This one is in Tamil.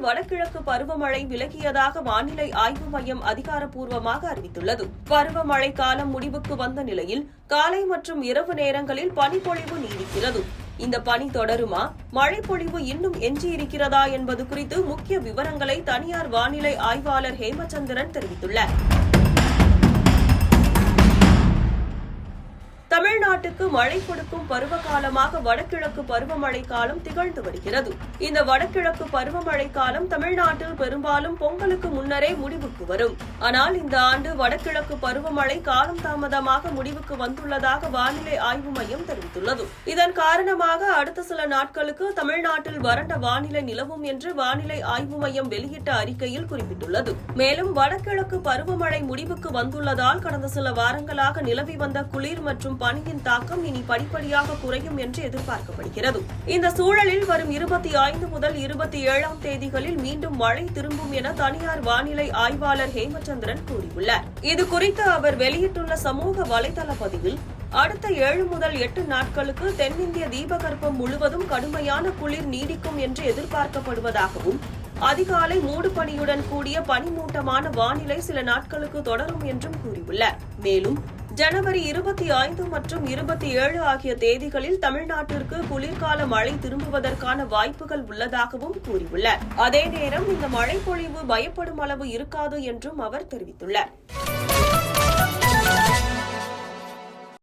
வடகிழக்கு பருவமழை விலகியதாக வானிலை ஆய்வு மையம் அதிகாரப்பூர்வமாக அறிவித்துள்ளது. பருவமழை காலம் முடிவுக்கு வந்த நிலையில் காலை மற்றும் இரவு நேரங்களில் பனிப்பொழிவு நீடிக்கிறது. இந்த பனி தொடருமா, மழைப்பொழிவு இன்னும் எஞ்சியிருக்கிறதா என்பது குறித்து முக்கிய விவரங்களை தனியார் வானிலை ஆய்வாளர் ஹேமச்சந்திரன் தெரிவித்துள்ளார். தமிழ்நாட்டுக்கு மழை கொடுக்கும் பருவகாலமாக வடகிழக்கு பருவமழை காலம் திகழ்ந்து வருகிறது. இந்த வடகிழக்கு பருவமழை காலம் தமிழ்நாட்டில் பெரும்பாலும் பொங்கலுக்கு முன்னரே முடிவுக்கு வரும். ஆனால் இந்த ஆண்டு வடகிழக்கு பருவமழை காலம் தாமதமாக முடிவுக்கு வந்துள்ளதாக வானிலை ஆய்வு மையம் தெரிவித்துள்ளது. இதன் காரணமாக அடுத்த சில நாட்களுக்கு தமிழ்நாட்டில் வறண்ட வானிலை நிலவும் என்று வானிலை ஆய்வு மையம் வெளியிட்ட அறிக்கையில் குறிப்பிட்டுள்ளது. மேலும் வடகிழக்கு பருவமழை முடிவுக்கு வந்துள்ளதால் கடந்த சில வாரங்களாக நிலவி வந்த குளிர் மற்றும் பனியின் தாக்கம் இனி படிப்படியாக குறையும் என்று எதிர்பார்க்கப்படுகிறது. இந்த சூழலில் வரும் 25 முதல் 27ஆம் தேதிகளில் மீண்டும் மழை திரும்பும் என தனியார் வானிலை ஆய்வாளர் ஹேமச்சந்திரன் கூறியுள்ளார். இதுகுறித்து அவர் வெளியிட்டுள்ள சமூக வலைதள பதிவில், அடுத்த 7 முதல் 8 நாட்களுக்கு தென்னிந்திய தீபகற்பம் முழுவதும் கடுமையான குளிர் நீடிக்கும் என்று எதிர்பார்க்கப்படுவதாகவும், அதிகாலை மூடுபனியுடன் கூடிய பனிமூட்டமான வானிலை சில நாட்களுக்கு தொடரும் என்றும் கூறியுள்ளார். மேலும் ஜனவரி 25 மற்றும் 27 ஆகிய தேதிகளில் தமிழ்நாட்டிற்கு குளிர்கால மழை திரும்புவதற்கான வாய்ப்புகள் உள்ளதாகவும் கூறியுள்ளார். அதே நேரம் இந்த மழைப்பொழிவு பயப்படும் அளவு இருக்காது என்றும் அவர் தெரிவித்துள்ளார்.